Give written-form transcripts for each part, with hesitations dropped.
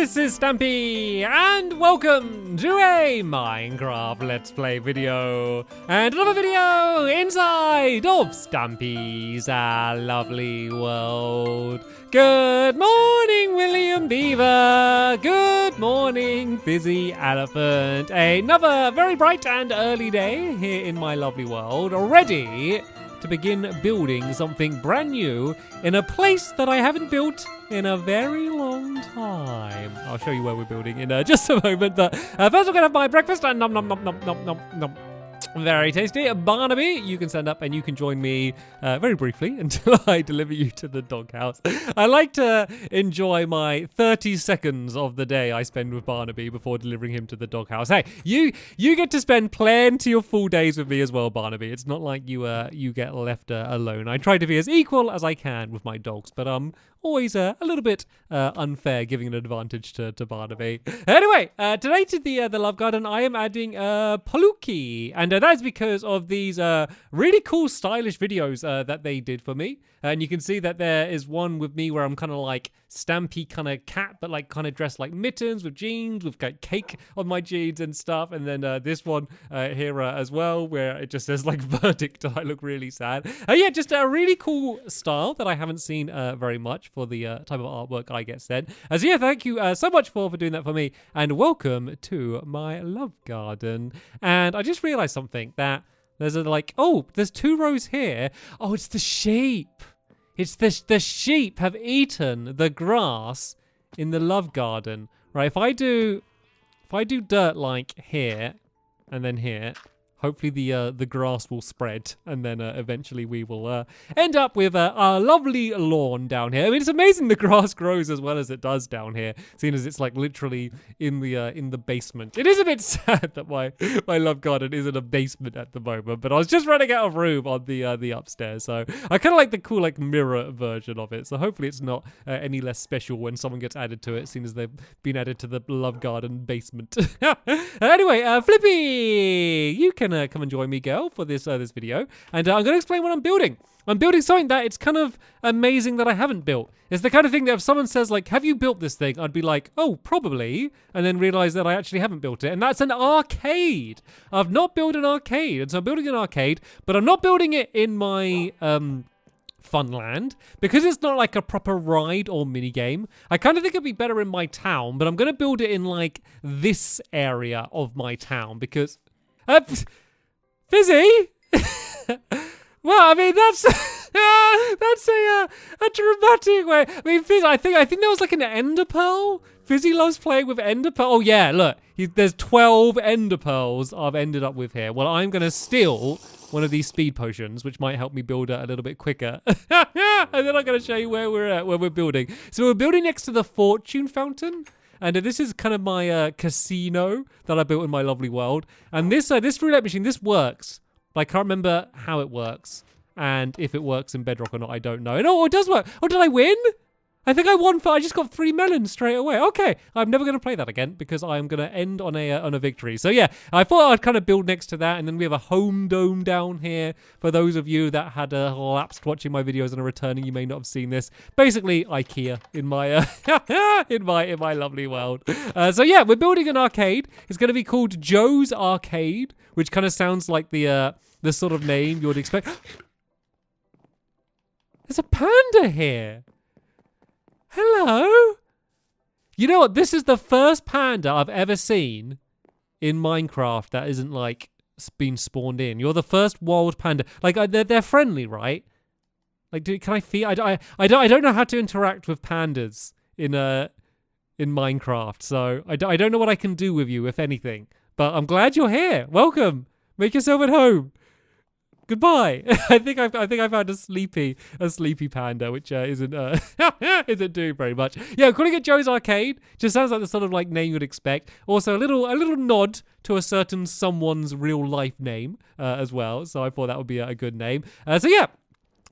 this is Stampy, and welcome to a Minecraft Let's Play video, and another video inside of Stampy's lovely world. Good morning, William Beaver. Good morning, Fizzy Elephant. Another very bright and early day here in my lovely world, ready to begin building something brand new in a place that I haven't built in a very long time. I'll show you where we're building in just a moment, but first we're gonna have my breakfast and nom nom nom nom nom nom nom. Very tasty. Barnaby, you can stand up and you can join me very briefly until I deliver you to the doghouse. I like to enjoy my 30 seconds of the day I spend with Barnaby before delivering him to the doghouse. Hey, you get to spend plenty of full days with me as well, Barnaby. It's not like you get left alone. I try to be as equal as I can with my dogs, but always a little bit unfair giving an advantage to Barnaby. Anyway, today to the Love Garden, I am adding Paluki, and that is because of these really cool stylish videos that they did for me. And you can see that there is one with me where I'm kind of like Stampy kind of cat, but like kind of dressed like Mittens with jeans, with cake on my jeans and stuff. And then this one here as well, where it just says like verdict. I look really sad. Yeah, just a really cool style that I haven't seen very much for the type of artwork I get sent. So yeah, thank you so much for doing that for me. And welcome to my love garden. And I just realized something, that there's there's 2 rows here. Oh, it's the sheep. It's the sheep have eaten the grass in the love garden. Right, if I do dirt like here and then here, hopefully the grass will spread, and then eventually we will end up with a lovely lawn down here. I mean, it's amazing the grass grows as well as it does down here, seeing as it's like literally in the basement. It is a bit sad that my love garden is in a basement at the moment, but I was just running out of room on the upstairs, so I kind of like the cool like mirror version of it. So hopefully it's not any less special when someone gets added to it, seeing as they've been added to the love garden basement. Anyway, Flippy, you can come and join me, girl, for this video, and I'm going to explain what I'm building. I'm building something that it's kind of amazing that I haven't built. It's the kind of thing that if someone says like, have you built this thing? I'd be like, oh, probably, and then realize that I actually haven't built it, and that's an arcade. I've not built an arcade, and so I'm building an arcade, but I'm not building it in my Funland, because it's not like a proper ride or mini game. I kind of think it'd be better in my town, but I'm going to build it in like this area of my town, because Fizzy? Well, I mean, that's a dramatic way. I mean, Fizzy, I think there was like an ender pearl. Fizzy loves playing with ender pearl. Oh yeah, look, there's 12 ender pearls I've ended up with here. Well, I'm gonna steal one of these speed potions, which might help me build it a little bit quicker. And then I'm gonna show you where we're at, where we're building. So we're building next to the fortune fountain. And this is kind of my casino that I built in my lovely world. And this roulette machine, this works. But I can't remember how it works. And if it works in Bedrock or not, I don't know. And oh, it does work. Oh, did I win? I think I won. I just got 3 melons straight away. Okay, I'm never going to play that again because I'm going to end on a victory. So yeah, I thought I'd kind of build next to that, and then we have a home dome down here. For those of you that had lapsed watching my videos and are returning, you may not have seen this. Basically, IKEA in my in my lovely world. So yeah, we're building an arcade. It's going to be called Joe's Arcade, which kind of sounds like the sort of name you would expect. There's a panda here. Hello? You know what? This is the first panda I've ever seen in Minecraft that isn't like been spawned in. You're the first wild panda. Like they're friendly, right? Like, can I feel? I don't know how to interact with pandas in Minecraft. So I don't know what I can do with you, if anything. But I'm glad you're here. Welcome. Make yourself at home. Goodbye. I think I found a sleepy panda, which isn't doing very much. Yeah, calling it Joe's Arcade just sounds like the sort of like name you'd expect. Also, a little nod to a certain someone's real life name as well. So I thought that would be a good name. So yeah.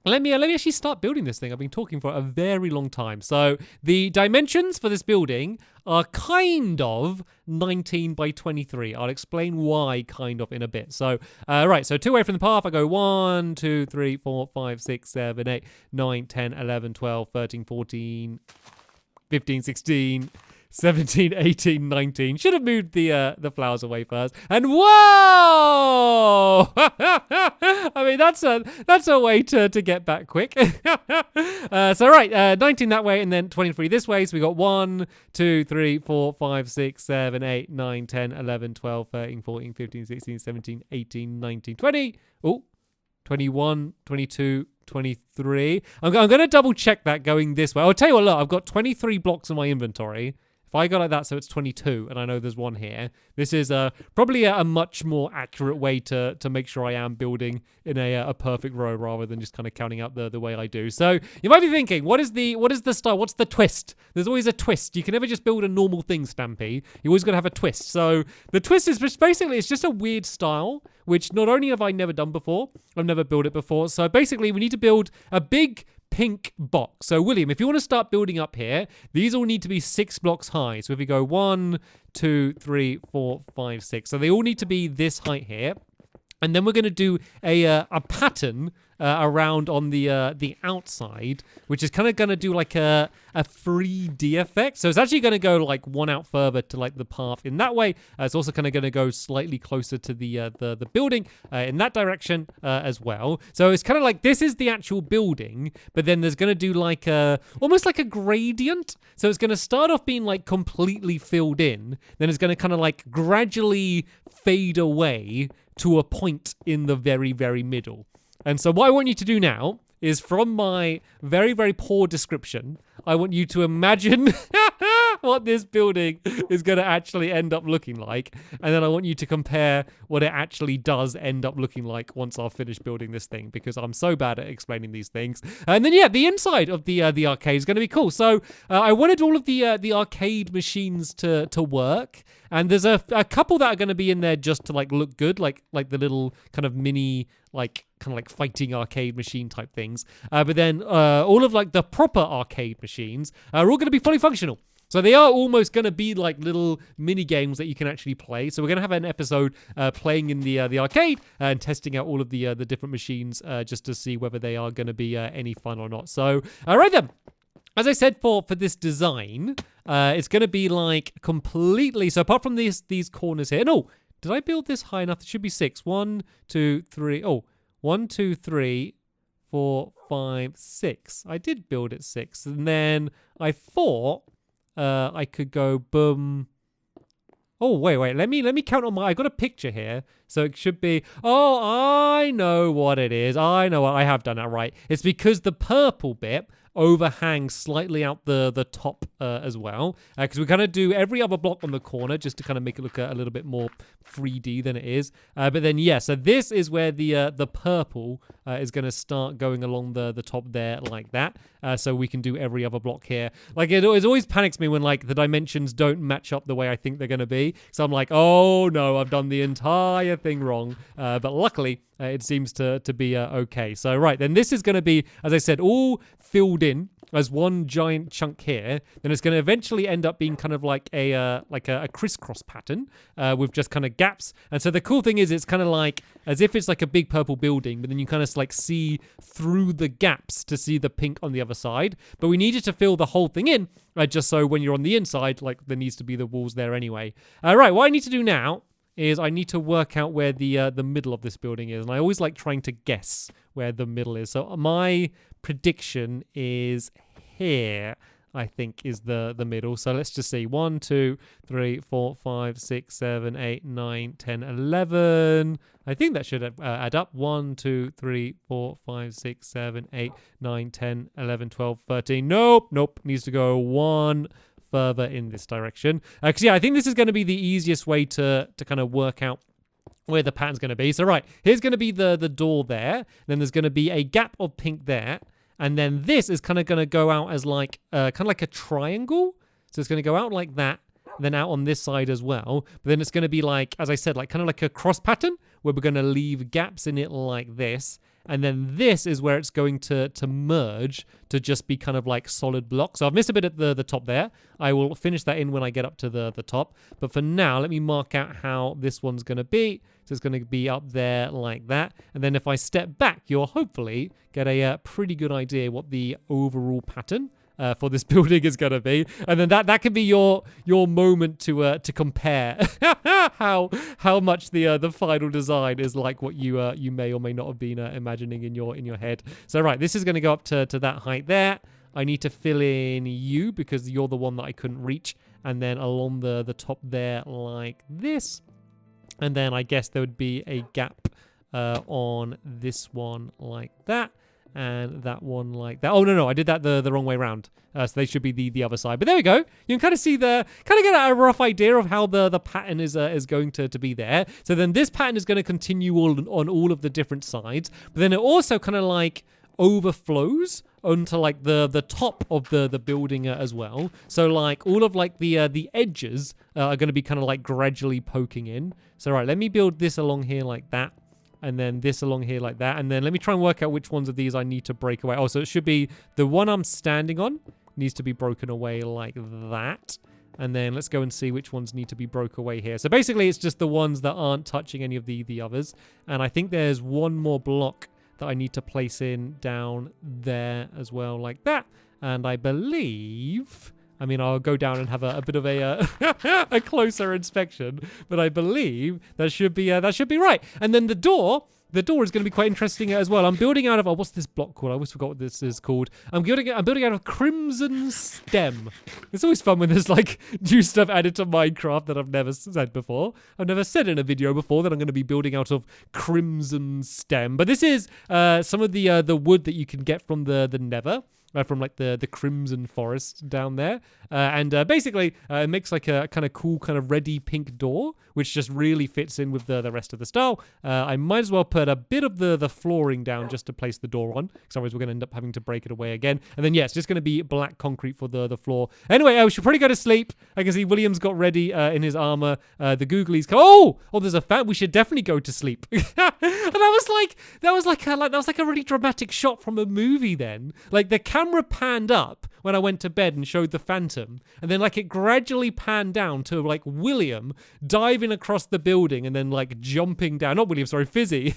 Let me actually start building this thing. I've been talking for a very long time. So the dimensions for this building are kind of 19 by 23. I'll explain why kind of in a bit. So, right, so 2 away from the path, I go 1, 2, 3, 4, 5, 6, 7, 8, 9, 10, 11, 12, 13, 14, 15, 16, 17, 18, 19. Should have moved the flowers away first. And whoa! I mean, that's a way to get back quick. So right, 19 that way and then 23 this way. So we got 1, 2, 3, 4, 5, 6, 7, 8, 9, 10, 11, 12, 13, 14, 15, 16, 17, 18, 19, 20. Oh, 21, 22, 23. I'm going to double check that going this way. I'll tell you what, look, I've got 23 blocks in my inventory. If I go like that, so it's 22, and I know there's one here. This is probably a much more accurate way to make sure I am building in a perfect row rather than just kind of counting out the way I do. So you might be thinking, what is the style? What's the twist? There's always a twist. You can never just build a normal thing, Stampy. You always got to have a twist. So the twist is basically, it's just a weird style, which not only have I never done before, I've never built it before. So basically, we need to build a big pink box. So William, if you want to start building up here, these all need to be 6 blocks high. So if we go 1, 2, 3, 4, 5, 6. So they all need to be this height here. And then we're going to do a pattern around on the outside, which is kind of going to do like a 3D effect. So it's actually going to go like one out further to like the path in that way. It's also kind of going to go slightly closer to the building in that direction as well. So it's kind of like this is the actual building, but then there's going to do like almost like a gradient. So it's going to start off being like completely filled in, then it's going to kind of like gradually fade away to a point in the very, very middle. And so what I want you to do now is, from my very, very poor description, I want you to imagine what this building is going to actually end up looking like. And then I want you to compare what it actually does end up looking like once I've finished building this thing, because I'm so bad at explaining these things. And then, yeah, the inside of the arcade is going to be cool. So I wanted all of the arcade machines to work. And there's a couple that are going to be in there just to like look good, like the little kind of mini, like kind of like fighting arcade machine type things. But then all of like the proper arcade machines are all going to be fully functional. So they are almost going to be like little mini games that you can actually play. So we're going to have an episode playing in the arcade and testing out all of the different machines just to see whether they are going to be any fun or not. So all right then. As I said, for this design, it's going to be like completely. So apart from these corners here, no, did I build this high enough? It should be 6. 1, 2, 3. Oh, 1, 2, 3, 4, 5, 6. I did build it 6, and then I thought I could go boom. Oh, wait. Let me count on I got a picture here. So it should be, oh, I know what it is. I know what I have done that right. It's because the purple bit overhangs slightly out the top as well, because we're going to do every other block on the corner just to kind of make it look a little bit more 3D than it is. But then, yeah, so this is where the purple is going to start going along the top there like that. So we can do every other block here. Like it always panics me when like the dimensions don't match up the way I think they're going to be. So I'm like, oh no, I've done the entire thing wrong. But luckily, it seems to be okay. So right, then this is going to be, as I said, all filled in as one giant chunk here. Then it's going to eventually end up being kind of like a crisscross pattern with just kind of gaps. And so the cool thing is, it's kind of like as if it's like a big purple building, but then you kind of like see through the gaps to see the pink on the other side. But we needed to fill the whole thing in, just so when you're on the inside, like there needs to be the walls there anyway. Right, what I need to do now is I need to work out where the middle of this building is. And I always like trying to guess where the middle is. So my prediction is here, I think, is the middle. So let's just see. 1, 2, 3, 4, 5, 6, 7, 8, 9, 10, 11. I think that should add up. 1, 2, 3, 4, 5, 6, 7, 8, 9, 10, 11, 12, 13. Nope. Needs to go 1 further in this direction. Because, yeah, I think this is going to be the easiest way to kind of work out where the pattern's going to be. So, right, here's going to be the door there. Then there's going to be a gap of pink there. And then this is kind of going to go out as like kind of like a triangle. So it's going to go out like that, then out on this side as well. But then it's going to be like, as I said, like kind of like a cross pattern where we're going to leave gaps in it like this. And then this is where it's going to merge to just be kind of like solid blocks. So I've missed a bit at the top there. I will finish that in when I get up to the top. But for now, let me mark out how this one's going to be. So it's going to be up there like that. And then if I step back, you'll hopefully get a pretty good idea what the overall pattern for this building is going to be. And then that could be your moment to compare how much the final design is like what you may or may not have been imagining in your head. So right, this is going to go up to that height there. I need to fill in you because you're the one that I couldn't reach. And then along the top there like this. And then I guess there would be a gap on this one like that. And that one like that. Oh, no, I did that the wrong way around. So they should be the other side. But there we go. You can kind of see kind of get a rough idea of how the pattern is going to be there. So then this pattern is going to continue on all of the different sides. But then it also kind of like overflows onto like the top of the building as well. So like all of like the edges are going to be kind of like gradually poking in. So right, let me build this along here like that. And then this along here like that. And then let me try and work out which ones of these I need to break away. Oh, so it should be the one I'm standing on needs to be broken away like that. And then let's go and see which ones need to be broke away here. So basically it's just the ones that aren't touching any of the others. And I think there's one more block that I need to place in down there as well like that. And I believe... I mean, I'll go down and have a bit of a closer inspection, but I believe that should be right. And then the door is going to be quite interesting as well. I'm building out of what's this block called? I always forgot what this is called. I'm building out of crimson stem. It's always fun when there's like new stuff added to Minecraft that I've never said before. I've never said in a video before that I'm going to be building out of crimson stem. But this is some of the wood that you can get from the Nether. From like the crimson forest down there. And basically it makes like a kind of cool kind of reddy pink door, which just really fits in with the rest of the style. I might as well put a bit of the flooring down just to place the door on, because otherwise we're going to end up having to break it away again. And then, yeah, it's just going to be black concrete for the floor. Anyway, we should probably go to sleep. I can see William's got ready in his armor. The Googlies come. Oh, there's a fan. We should definitely go to sleep. And that was like a really dramatic shot from a movie then. Like the camera panned up when I went to bed and showed the Phantom, and then like it gradually panned down to like William diving across the building and then like jumping down, not William, sorry, Fizzy,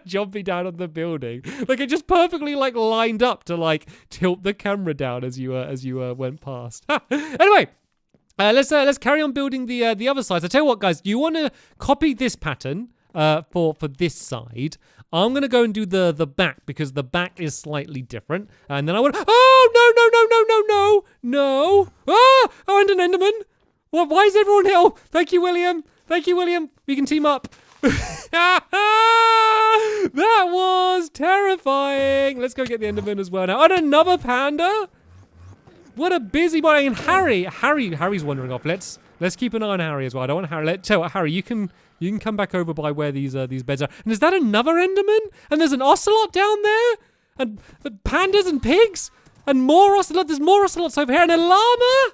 jumping down on the building. Like it just perfectly like lined up to like tilt the camera down as you went past. Anyway, let's carry on building the other sides. I tell you what, guys, do you want to copy this pattern for this side? I'm going to go and do the back because the back is slightly different. And then I would... Oh, no. Ah, and an Enderman. What? Why is everyone here? Oh, thank you, William. We can team up. That was terrifying. Let's go get the Enderman as well now. And another panda? What a busy morning. And Harry's wandering off. Let's keep an eye on Harry as well. I don't want Harry... Tell you what, Harry, you can come back over by where these beds are. And is that another Enderman? And there's an ocelot down there? And pandas and pigs? And more ocelot. There's more ocelots over here. And a llama?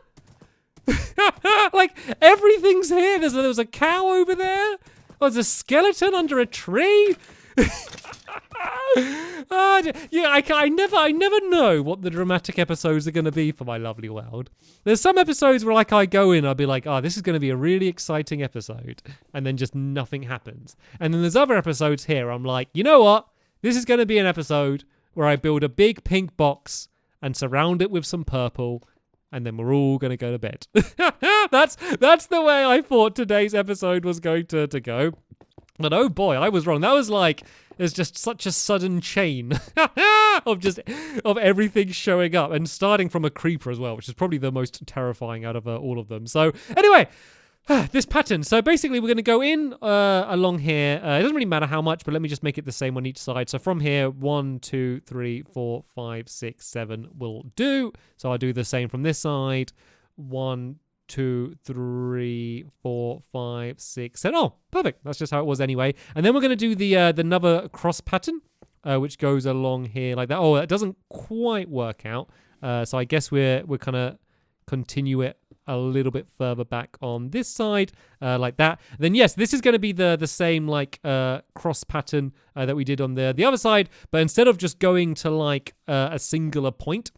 Like, everything's here. There was a cow over there. Oh, there's a skeleton under a tree. Yeah, I never know what the dramatic episodes are going to be for my lovely world. There's some episodes where like I go in, I'll be like, oh, this is going to be a really exciting episode, and then just nothing happens. And then there's other episodes here, I'm like, you know what? This is going to be an episode where I build a big pink box and surround it with some purple, and then we're all going to go to bed. That's the way I thought today's episode was going to go. But oh boy, I was wrong. That was like, there's just such a sudden chain of everything showing up, and starting from a creeper as well, which is probably the most terrifying out of all of them. So anyway, this pattern. So basically we're going to go in along here. It doesn't really matter how much, but let me just make it the same on each side. So from here, 1, 2, 3, 4, 5, 6, 7 will do. So I'll do the same from this side. 1, 2, 3, 4, 5, 6, 7. Oh, perfect. That's just how it was anyway. And then we're going to do the another cross pattern, which goes along here like that. Oh, that doesn't quite work out. So I guess we're kind of continue it a little bit further back on this side, like that. Then yes, this is going to be the same like cross pattern that we did on the other side, but instead of just going to like a singular point,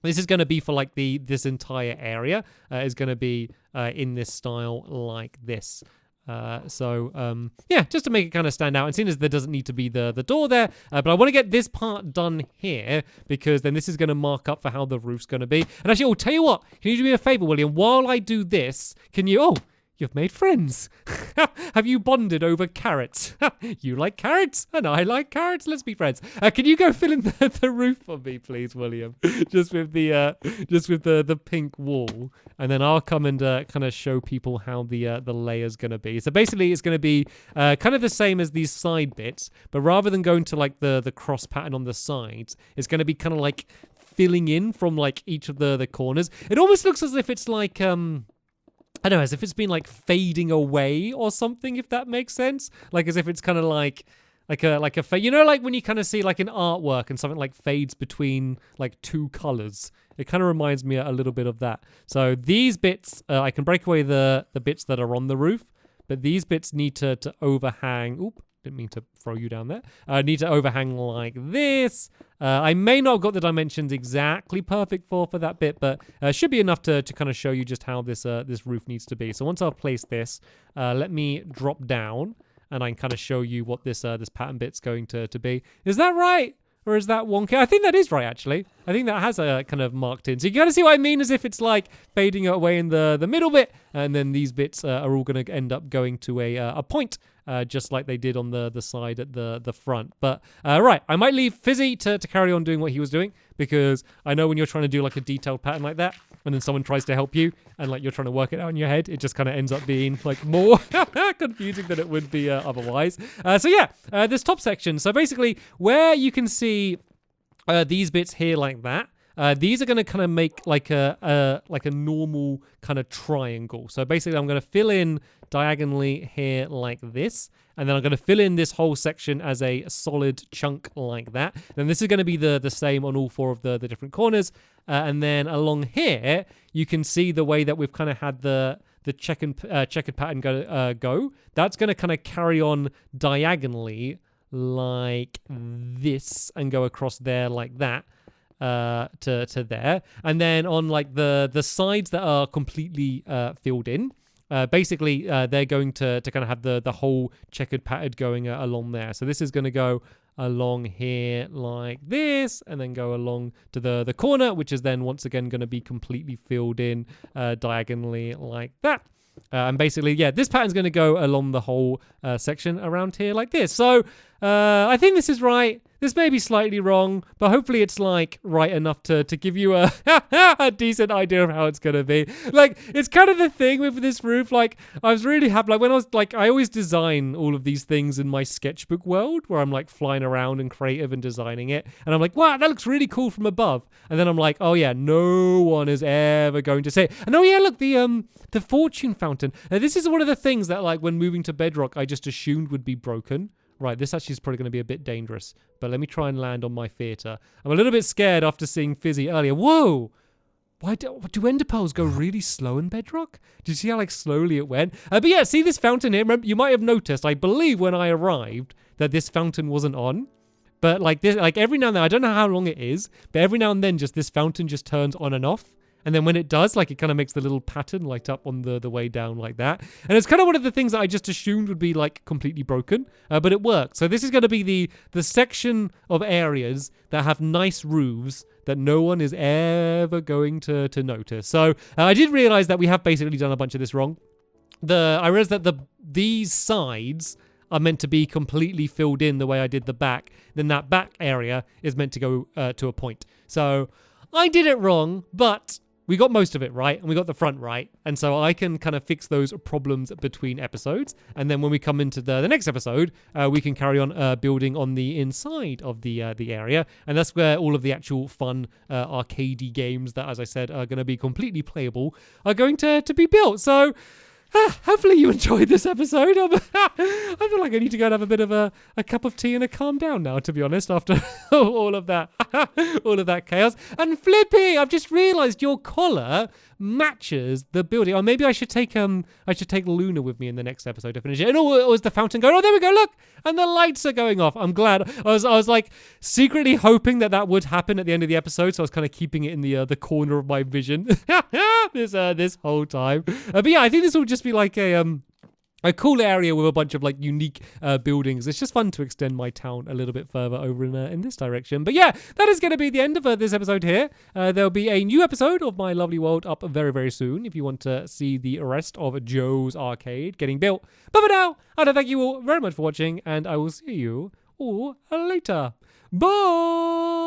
this is going to be for like this entire area is going to be in this style like this. Yeah, just to make it kind of stand out. And seeing as there doesn't need to be the door there, but I want to get this part done here because then this is going to mark up for how the roof's going to be. And actually, I'll tell you what, can you do me a favor, William? While I do this, can you... Oh, you've made friends. Have you bonded over carrots? You like carrots and I like carrots. Let's be friends. Can you go fill in the roof for me, please, William? just with the pink wall, and then I'll come and kind of show people how the layer's gonna be. So basically, it's gonna be kind of the same as these side bits, but rather than going to like the cross pattern on the sides, it's gonna be kind of like filling in from like each of the corners. It almost looks as if it's like I don't know, as if it's been like fading away or something, if that makes sense. Like as if it's kind of like a fade. You know, like when you kind of see like an artwork and something like fades between like two colors. It kind of reminds me a little bit of that. So these bits, I can break away the bits that are on the roof, but these bits need to overhang. Oop. Didn't mean to throw you down there. Need to overhang like this. I may not have got the dimensions exactly perfect for that bit, but should be enough to kind of show you just how this roof needs to be. So once I've placed this, let me drop down and I can kind of show you what this pattern bit's going to be. Is that right? Or is that wonky? I think that is right, actually. I think that has a kind of marked in. So you kind of see what I mean, as if it's like fading away in the middle bit, and then these bits are all going to end up going to a point, just like they did on the side at the front. But right, I might leave Fizzy to carry on doing what he was doing, because I know when you're trying to do like a detailed pattern like that, and then someone tries to help you, and like you're trying to work it out in your head, it just kind of ends up being like more confusing than it would be otherwise. So yeah, this top section. So basically, where you can see these bits here like that, these are going to kind of make like a normal kind of triangle. So basically, I'm going to fill in diagonally here like this, and then I'm going to fill in this whole section as a solid chunk like that. Then this is going to be the same on all four of the different corners. And then along here, you can see the way that we've kind of had the checkered pattern go. That's going to kind of carry on diagonally like this and go across there like that. To there, and then on like the sides that are completely filled in, basically they're going to kind of have the whole checkered pattern going along there. So this is going to go along here like this, and then go along to the corner, which is then once again going to be completely filled in diagonally like that. And basically, yeah, this pattern's going to go along the whole section around here like this. So I think this is right. This may be slightly wrong, but hopefully it's like right enough to give you a decent idea of how it's going to be. Like, it's kind of the thing with this roof. Like, I was really happy. Like, when I was like, I always design all of these things in my sketchbook world where I'm like flying around and creative and designing it. And I'm like, wow, that looks really cool from above. And then I'm like, oh yeah, no one is ever going to say it. And oh yeah, look, the fortune fountain. Now, this is one of the things that like when moving to Bedrock, I just assumed would be broken. Right, this actually is probably going to be a bit dangerous, but let me try and land on my theatre. I'm a little bit scared after seeing Fizzy earlier. Whoa! Why do ender pearls go really slow in Bedrock? Did you see how like slowly it went? But yeah, see this fountain here? Remember, you might have noticed, I believe when I arrived, that this fountain wasn't on. But like this, like every now and then, I don't know how long it is, but every now and then just this fountain just turns on and off. And then when it does, like it kind of makes the little pattern light up on the way down like that. And it's kind of one of the things that I just assumed would be like completely broken, but it worked. So this is going to be the section of areas that have nice roofs that no one is ever going to notice. So I did realize that we have basically done a bunch of this wrong. I realized that these sides are meant to be completely filled in the way I did the back. Then that back area is meant to go to a point. So I did it wrong, but we got most of it right, and we got the front right, and so I can kind of fix those problems between episodes, and then when we come into the next episode, we can carry on building on the inside of the area, and that's where all of the actual fun arcadey games that, as I said, are going to be completely playable are going to be built. So hopefully you enjoyed this episode. I feel like I need to go and have a bit of a cup of tea and a calm down now, to be honest, after all of that chaos. And Flippy, I've just realised your collar matches the building. Or maybe I should take Luna with me in the next episode to finish it. And or is the fountain going? Oh, there we go. Look, and the lights are going off. I'm glad. I was like secretly hoping that would happen at the end of the episode, so I was kind of keeping it in the corner of my vision this whole time. But yeah, I think this will just be like a a cool area with a bunch of like unique buildings. It's just fun to extend my town a little bit further over in this direction. But yeah, that is going to be the end of this episode here. There'll be a new episode of My Lovely World up very, very soon if you want to see the rest of Joe's Arcade getting built. But for now, I want to thank you all very much for watching, and I will see you all later. Bye!